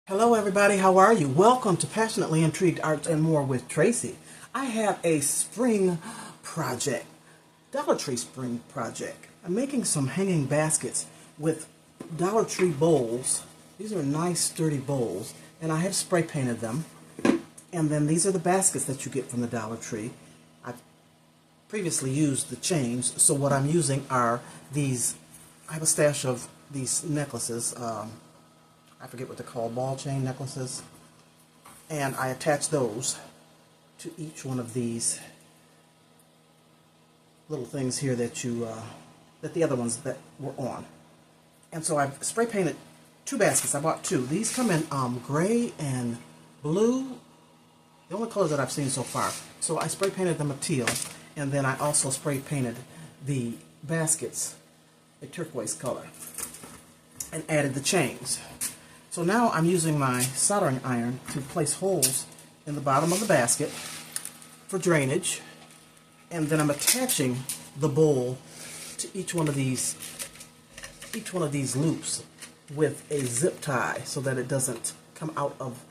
Hello everybody, how are you? Welcome to Passionately Intrigued Arts and More with Tracy. I have a spring project, Dollar Tree spring project. I'm making some hanging baskets with Dollar Tree bowls. These are nice sturdy bowls, and I have spray painted them. And then these are the baskets that you get from the Dollar Tree. I've previously used the chains, so what I'm using are these. I have a stash of these necklaces. I forget what they're called, ball chain necklaces, and I attach those to each one of these little things here that that the other ones that were on. And so I've spray painted two baskets. I bought two. These come in gray and blue, the only colors that I've seen so far. So I spray painted them a teal, and then I also spray painted the baskets a turquoise color and added the chains. So now I'm using my soldering iron to place holes in the bottom of the basket for drainage, and then I'm attaching the bowl to each one of these loops with a zip tie so that it doesn't come out of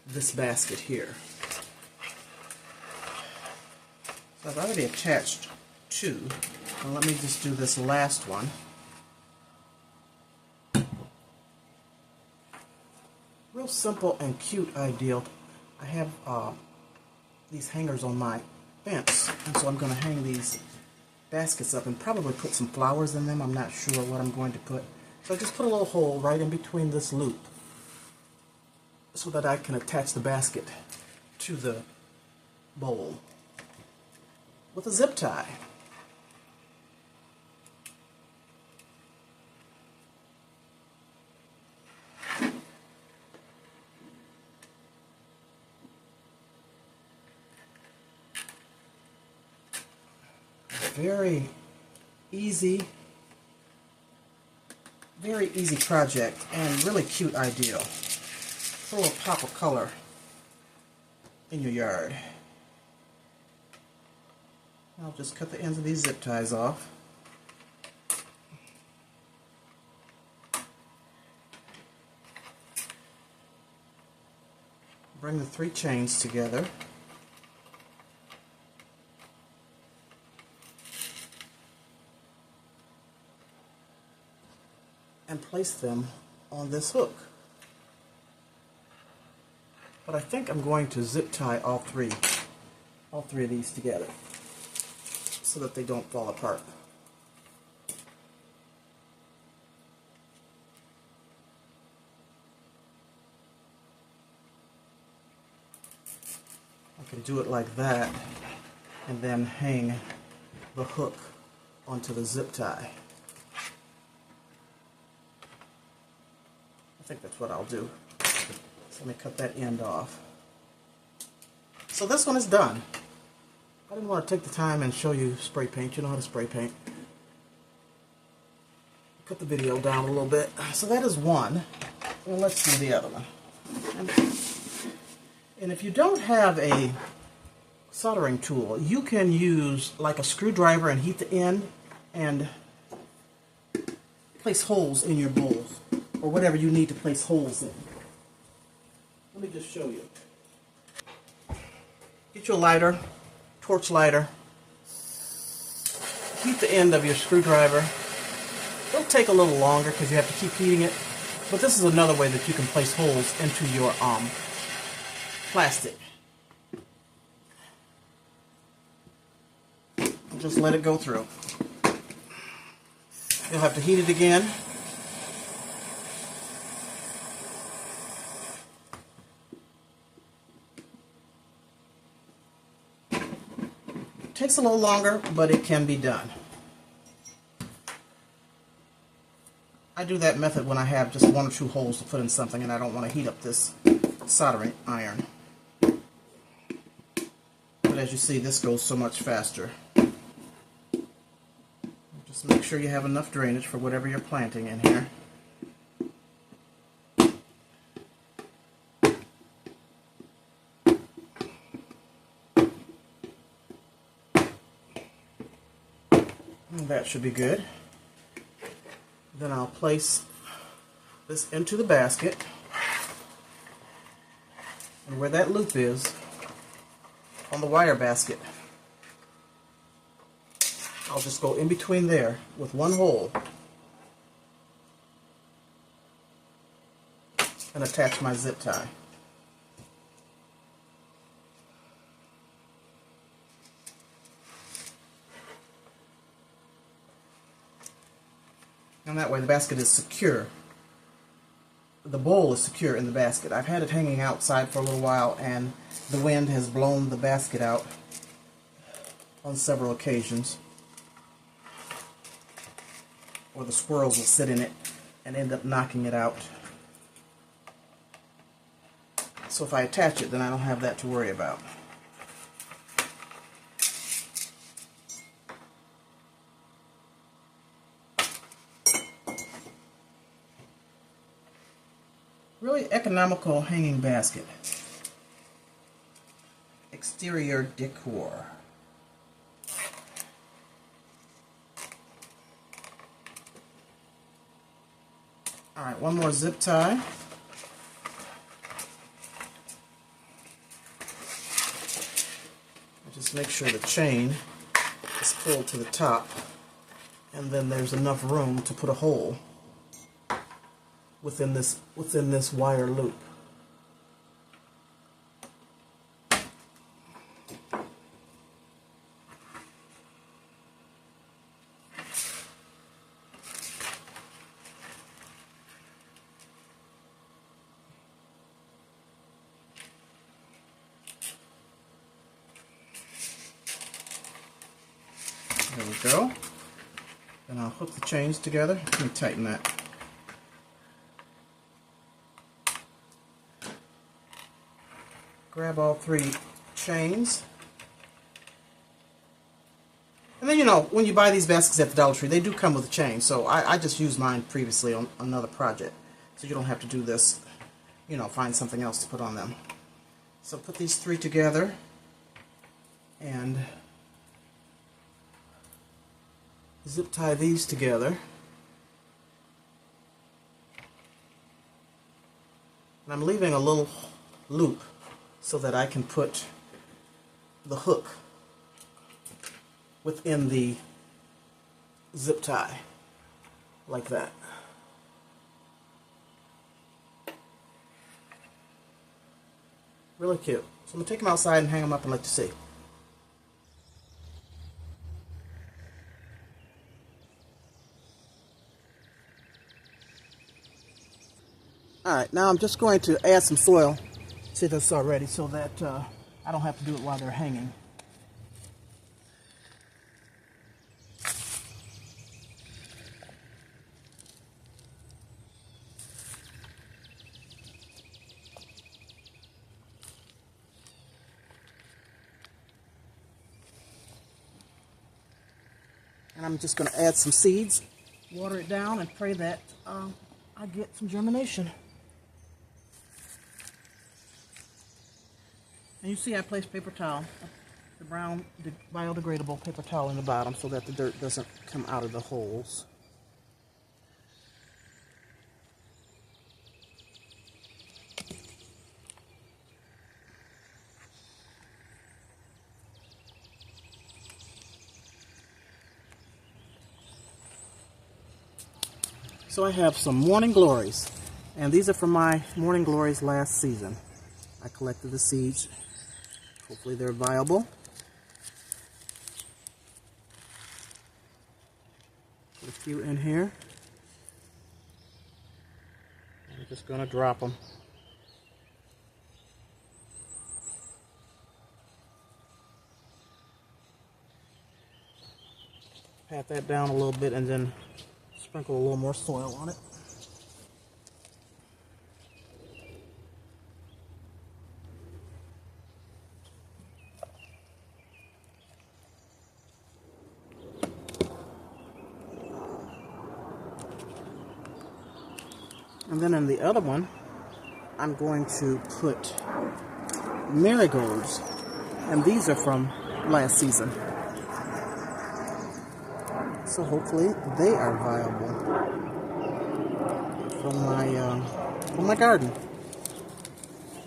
this basket here. So I've already attached two. Now let me just do this last one. Real simple and cute idea. I have these hangers on my fence, and so I'm going to hang these baskets up and probably put some flowers in them. I'm not sure what I'm going to put. So I just put a little hole right in between this loop so that I can attach the basket to the bowl with a zip tie. Very easy project and really cute idea. Throw a pop of color in your yard. I'll just cut the ends of these zip ties off. Bring the three chains together. And place them on this hook. But I think I'm going to zip tie all three of these together so that they don't fall apart. I can do it like that and then hang the hook onto the zip tie. I think that's what I'll do. So let me cut that end off. So this one is done. I didn't want to take the time and show you spray paint. You know how to spray paint. Cut the video down a little bit. So that is one. Well, let's do the other one. And if you don't have a soldering tool, you can use like a screwdriver and heat the end and place holes in your bowls, or whatever you need to place holes in. Let me just show you. Get your lighter, torch lighter, heat the end of your screwdriver. It'll take a little longer because you have to keep heating it, but this is another way that you can place holes into your plastic. Just let it go through. You'll have to heat it again. Takes a little longer, but it can be done. I do that method when I have just one or two holes to put in something and I don't want to heat up this soldering iron. But as you see, this goes so much faster. Just make sure you have enough drainage for whatever you're planting in here. That should be good. Then I'll place this into the basket. where that loop is on the wire basket, I'll just go in between there with one hole and attach my zip tie. And that way the basket is secure. The bowl is secure in the basket. I've had it hanging outside for a little while and the wind has blown the basket out on several occasions. Or the squirrels will sit in it and end up knocking it out. So if I attach it, then I don't have that to worry about. Really economical hanging basket. Exterior decor. Alright, one more zip tie. Just make sure the chain is pulled to the top, and then there's enough room to put a hole within this wire loop. There we go. Then I'll hook the chains together. Let me tighten that. Grab all three chains. And then, you know, when you buy these baskets at the Dollar Tree, they do come with a chain. So I just used mine previously on another project. So you don't have to do this, you know, find something else to put on them. So put these three together and zip tie these together. And I'm leaving a little loop so that I can put the hook within the zip tie, like that. Really cute. So I'm going to take them outside and hang them up and let you see. Alright, now I'm just going to add some soil to this already so that I don't have to do it while they're hanging. And I'm just going to add some seeds, water it down, and pray that I get some germination. And you see I placed paper towel, the brown biodegradable paper towel in the bottom so that the dirt doesn't come out of the holes. So I have some morning glories, and these are from my morning glories last season. I collected the seeds. Hopefully they're viable. Put a few in here. I'm just going to drop them. Pat that down a little bit and then sprinkle a little more soil on it. And then in the other one, I'm going to put marigolds, and these are from last season. So hopefully they are viable from my garden.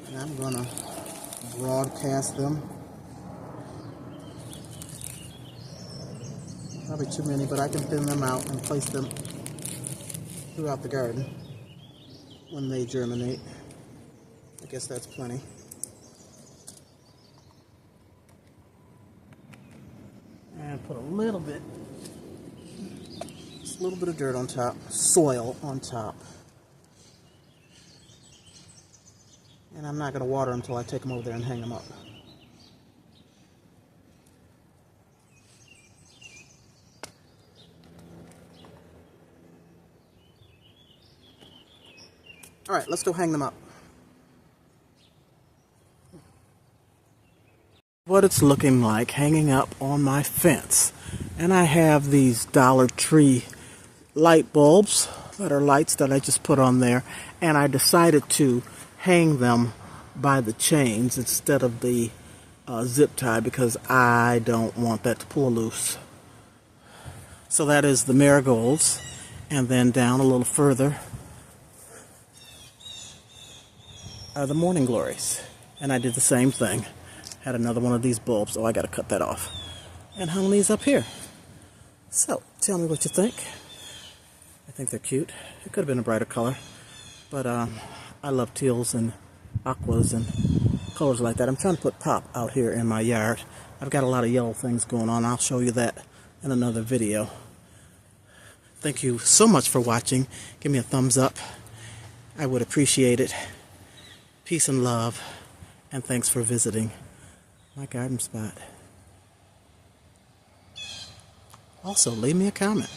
And I'm gonna broadcast them. Probably too many, but I can thin them out and place them throughout the garden when they germinate. I guess that's plenty. And put a little bit, just a little bit of dirt on top, soil on top. And I'm not going to water them until I take them over there and hang them up. All right, let's go hang them up. What it's looking like hanging up on my fence. And I have these Dollar Tree light bulbs that are lights that I just put on there. And I decided to hang them by the chains instead of the zip tie because I don't want that to pull loose. So that is the marigolds. And then down a little further are the morning glories. And I did the same thing. Had another one of these bulbs. Oh, I got to cut that off. And hung these up here. So, tell me what you think. I think they're cute. It could have been a brighter color. But I love teals and aquas and colors like that. I'm trying to put pop out here in my yard. I've got a lot of yellow things going on. I'll show you that in another video. Thank you so much for watching. Give me a thumbs up. I would appreciate it. Peace and love, and thanks for visiting my garden spot. Also, leave me a comment.